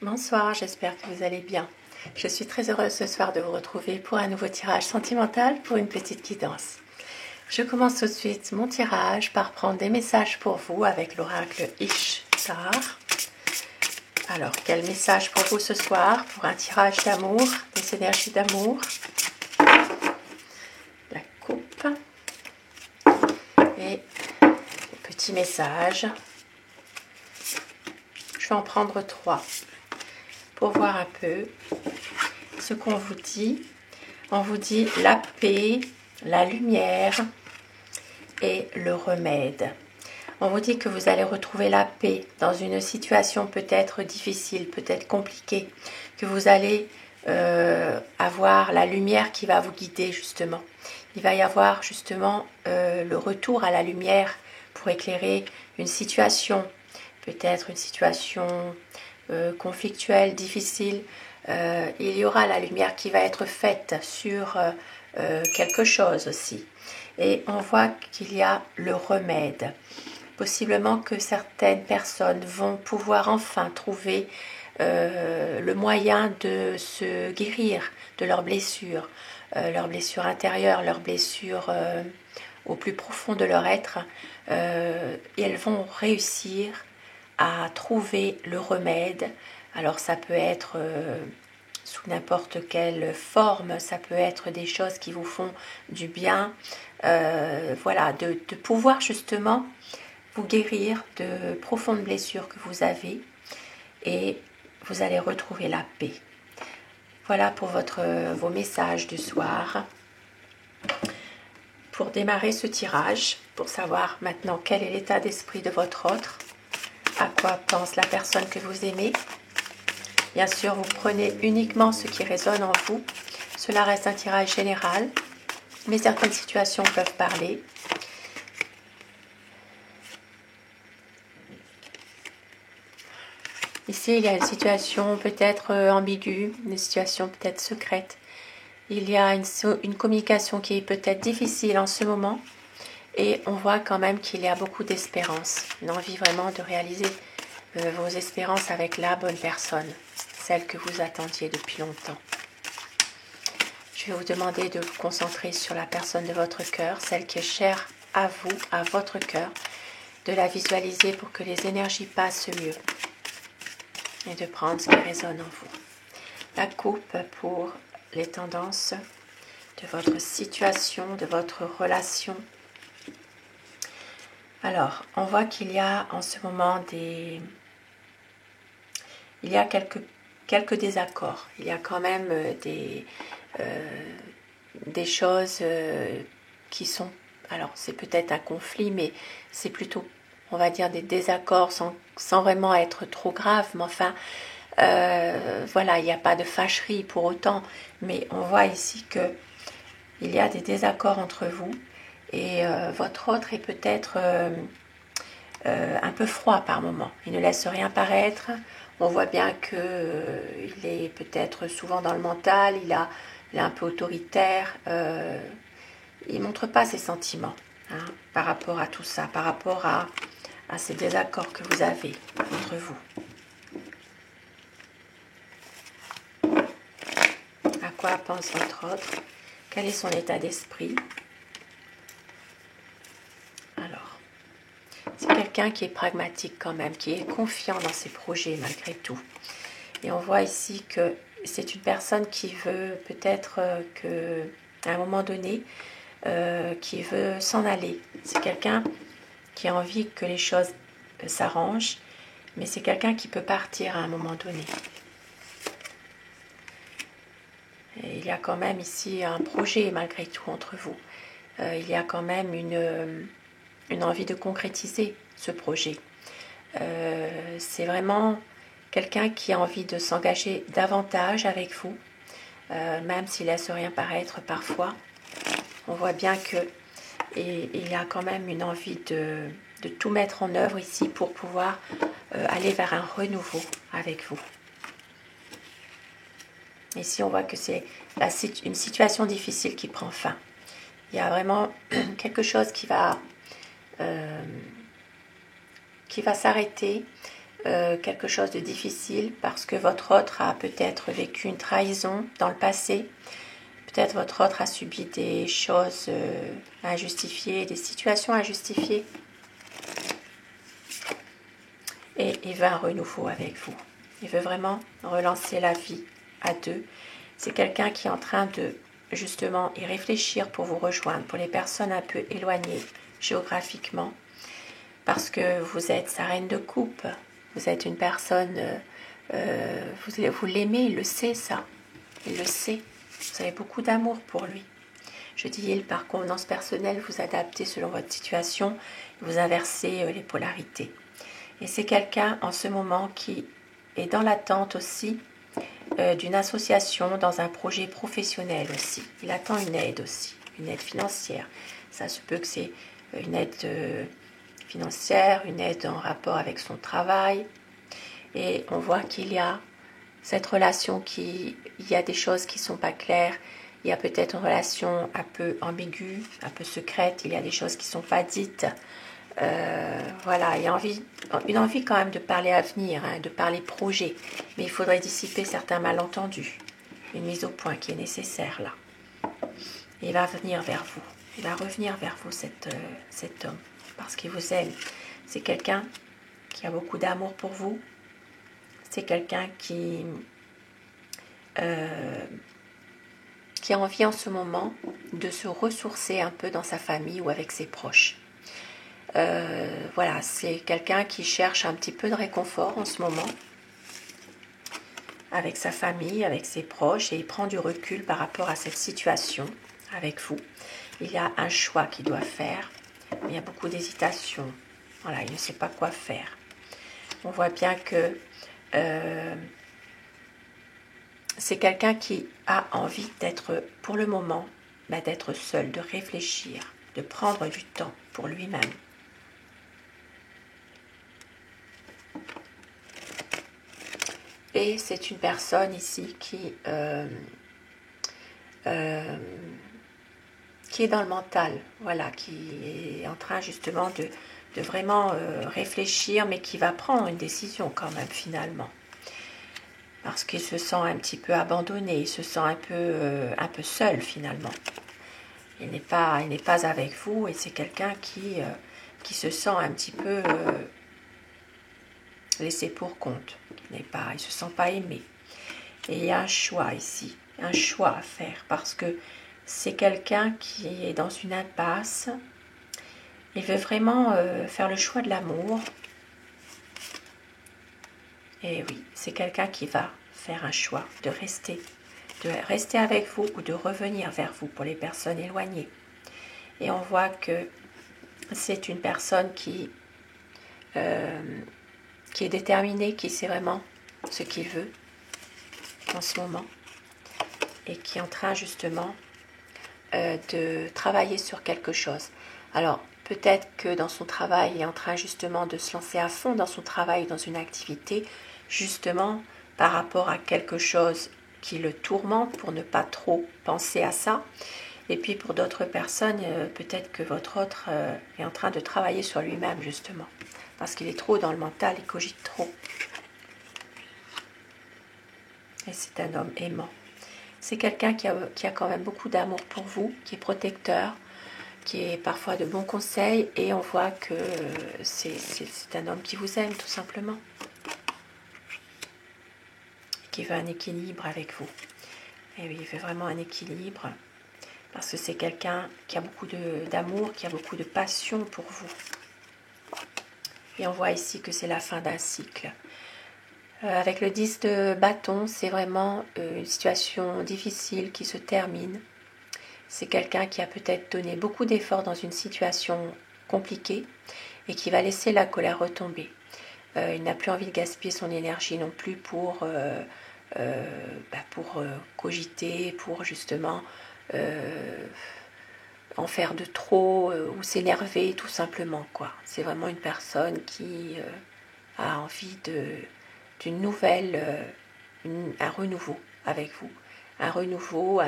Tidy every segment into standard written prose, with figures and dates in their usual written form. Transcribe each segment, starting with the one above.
Bonsoir, j'espère que vous allez bien. Je suis très heureuse ce soir de vous retrouver pour un nouveau tirage sentimental pour une petite guidance. Je commence tout de suite mon tirage par prendre des messages pour vous avec l'oracle Ishtar. Alors, quel message pour vous ce soir pour un tirage d'amour, des énergies d'amour? La coupe et les petits messages. Je vais en prendre 3 pour voir un peu ce qu'on vous dit. On vous dit la paix, la lumière et le remède. On vous dit que vous allez retrouver la paix dans une situation peut-être difficile, peut-être compliquée, que vous allez avoir la lumière qui va vous guider justement. Il va y avoir justement le retour à la lumière pour éclairer une situation, peut-être une situation conflictuelle, difficile. Il y aura la lumière qui va être faite sur quelque chose aussi. Et on voit qu'il y a le remède. Possiblement que certaines personnes vont pouvoir enfin trouver le moyen de se guérir de leurs blessures intérieures, leurs blessures au plus profond de leur être. Et elles vont réussir à trouver le remède. Alors ça peut être sous n'importe quelle forme, ça peut être des choses qui vous font du bien. Voilà, de pouvoir justement vous guérir de profondes blessures que vous avez et vous allez retrouver la paix. Voilà pour vos messages du soir. Pour démarrer ce tirage, pour savoir maintenant quel est l'état d'esprit de votre autre, à quoi pense la personne que vous aimez. Bien sûr, vous prenez uniquement ce qui résonne en vous. Cela reste un tirage général, mais certaines situations peuvent parler. Ici, il y a une situation peut-être ambiguë, une situation peut-être secrète. Il y a une communication qui est peut-être difficile en ce moment. Et on voit quand même qu'il y a beaucoup d'espérance. Une envie vraiment de réaliser vos espérances avec la bonne personne. Celle que vous attendiez depuis longtemps. Je vais vous demander de vous concentrer sur la personne de votre cœur, celle qui est chère à vous, à votre cœur. De la visualiser pour que les énergies passent mieux. Et de prendre ce qui résonne en vous. La coupe pour les tendances de votre situation, de votre relation. Alors, on voit qu'il y a en ce moment quelques désaccords. Il y a quand même des choses qui sont... Alors, c'est peut-être un conflit, mais c'est plutôt, on va dire, des désaccords sans vraiment être trop grave. Mais enfin, voilà, il n'y a pas de fâcherie pour autant. Mais on voit ici qu'il y a des désaccords entre vous. Et votre autre est peut-être un peu froid par moment. Il ne laisse rien paraître. On voit bien qu'il est peut-être souvent dans le mental, il est un peu autoritaire. Il ne montre pas ses sentiments par rapport à tout ça, par rapport à ces désaccords que vous avez entre vous. À quoi pense votre autre? Quel est son état d'esprit? Alors, c'est quelqu'un qui est pragmatique quand même, qui est confiant dans ses projets malgré tout. Et on voit ici que c'est une personne qui veut peut-être à un moment donné, qui veut s'en aller. C'est quelqu'un qui a envie que les choses s'arrangent, mais c'est quelqu'un qui peut partir à un moment donné. Et il y a quand même ici un projet malgré tout entre vous. Il y a quand même une envie de concrétiser ce projet. C'est vraiment quelqu'un qui a envie de s'engager davantage avec vous, même s'il laisse rien paraître parfois. On voit bien qu'il y a quand même une envie de tout mettre en œuvre ici pour pouvoir aller vers un renouveau avec vous. Ici, on voit que c'est une situation difficile qui prend fin. Il y a vraiment quelque chose qui va s'arrêter quelque chose de difficile parce que votre autre a peut-être vécu une trahison dans le passé. Peut-être votre autre a subi des choses injustifiées, des situations injustifiées. Et il veut un renouveau avec vous. Il veut vraiment relancer la vie à deux. C'est quelqu'un qui est en train de justement y réfléchir pour vous rejoindre, pour les personnes un peu éloignées géographiquement, parce que vous êtes sa reine de coupe. Vous êtes une personne, vous l'aimez, il le sait ça. Il le sait. Vous avez beaucoup d'amour pour lui. Je dis il par convenance personnelle, vous adaptez selon votre situation, vous inversez les polarités. Et c'est quelqu'un en ce moment qui est dans l'attente aussi d'une association, dans un projet professionnel aussi. Il attend une aide aussi, une aide financière. Ça se peut que c'est une aide financière, une aide en rapport avec son travail. Et on voit qu'il y a cette relation il y a des choses qui ne sont pas claires. Il y a peut-être une relation un peu ambiguë, un peu secrète. Il y a des choses qui ne sont pas dites. Voilà, il y a une envie quand même de parler avenir, hein, de parler projet. Mais il faudrait dissiper certains malentendus. Une mise au point qui est nécessaire là. Et il va venir vers vous. Il va revenir vers vous, cet homme, parce qu'il vous aime. C'est quelqu'un qui a beaucoup d'amour pour vous. C'est quelqu'un qui a envie en ce moment de se ressourcer un peu dans sa famille ou avec ses proches. Voilà, c'est quelqu'un qui cherche un petit peu de réconfort en ce moment avec sa famille, avec ses proches, et il prend du recul par rapport à cette situation avec vous. Il y a un choix qu'il doit faire, mais il y a beaucoup d'hésitation. Voilà, il ne sait pas quoi faire. On voit bien que c'est quelqu'un qui a envie d'être, pour le moment, d'être seul, de réfléchir, de prendre du temps pour lui-même. Et c'est une personne ici qui est dans le mental, voilà, qui est en train justement de vraiment réfléchir, mais qui va prendre une décision quand même finalement. Parce qu'il se sent un petit peu abandonné, il se sent un peu seul finalement. Il n'est pas avec vous et c'est quelqu'un qui se sent un petit peu laissé pour compte. Il ne se sent pas aimé. Et il y a un choix ici, un choix à faire parce que c'est quelqu'un qui est dans une impasse. Il veut vraiment faire le choix de l'amour. Et oui, c'est quelqu'un qui va faire un choix de rester avec vous ou de revenir vers vous pour les personnes éloignées. Et on voit que c'est une personne qui est déterminée, qui sait vraiment ce qu'il veut en ce moment et qui est en train justement de travailler sur quelque chose. Alors, peut-être que dans son travail, il est en train justement de se lancer à fond dans son travail, dans une activité, justement par rapport à quelque chose qui le tourmente pour ne pas trop penser à ça. Et puis pour d'autres personnes, peut-être que votre autre est en train de travailler sur lui-même justement, parce qu'il est trop dans le mental, il cogite trop. Et c'est un homme aimant. C'est quelqu'un qui a quand même beaucoup d'amour pour vous, qui est protecteur, qui est parfois de bons conseils, et on voit que c'est un homme qui vous aime tout simplement, qui veut un équilibre avec vous. Et oui, il veut vraiment un équilibre, parce que c'est quelqu'un qui a beaucoup d'amour, qui a beaucoup de passion pour vous. Et on voit ici que c'est la fin d'un cycle. Avec le 10 de bâton, c'est vraiment une situation difficile qui se termine. C'est quelqu'un qui a peut-être donné beaucoup d'efforts dans une situation compliquée et qui va laisser la colère retomber. Il n'a plus envie de gaspiller son énergie non plus pour cogiter, pour justement en faire de trop ou s'énerver tout simplement, quoi. C'est vraiment une personne qui a envie d'une nouvelle, un renouveau avec vous, un renouveau,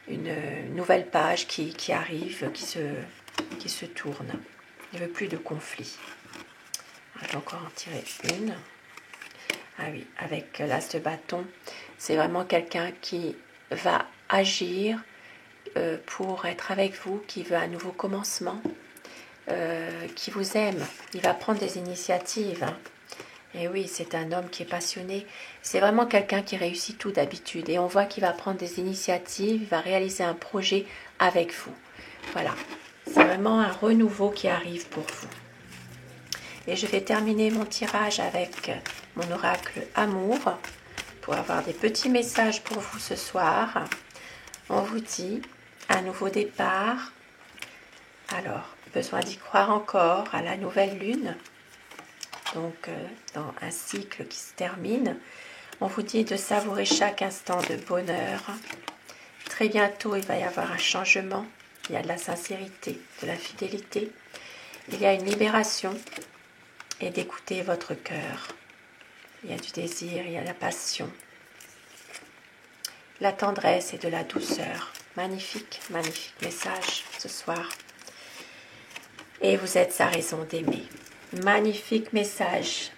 une nouvelle page qui arrive, qui se tourne. Il ne veut plus de conflit. On va encore en tirer une. Ah oui, avec l'as de bâton, c'est vraiment quelqu'un qui va agir pour être avec vous, qui veut un nouveau commencement, qui vous aime. Il va prendre des initiatives. Hein. Et oui, c'est un homme qui est passionné. C'est vraiment quelqu'un qui réussit tout d'habitude. Et on voit qu'il va prendre des initiatives, il va réaliser un projet avec vous. Voilà, c'est vraiment un renouveau qui arrive pour vous. Et je vais terminer mon tirage avec mon oracle amour pour avoir des petits messages pour vous ce soir. On vous dit un nouveau départ. Alors, besoin d'y croire encore à la nouvelle lune. Donc, dans un cycle qui se termine. On vous dit de savourer chaque instant de bonheur. Très bientôt, il va y avoir un changement. Il y a de la sincérité, de la fidélité. Il y a une libération. Et d'écouter votre cœur. Il y a du désir, il y a la passion, la tendresse et de la douceur. Magnifique, magnifique message ce soir. Et vous êtes sa raison d'aimer. Magnifique message.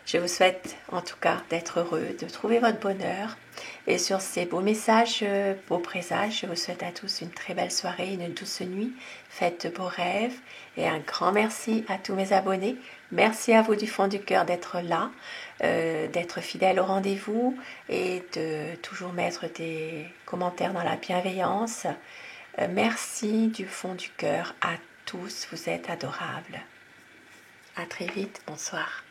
Je vous souhaite en tout cas d'être heureux, de trouver votre bonheur. Et sur ces beaux messages, beaux présages, je vous souhaite à tous une très belle soirée, une douce nuit. Faites de beaux rêves. Et un grand merci à tous mes abonnés. Merci à vous du fond du cœur d'être là, d'être fidèles au rendez-vous et de toujours mettre des commentaires dans la bienveillance. Merci du fond du cœur à tous, vous êtes adorables. À très vite, bonsoir.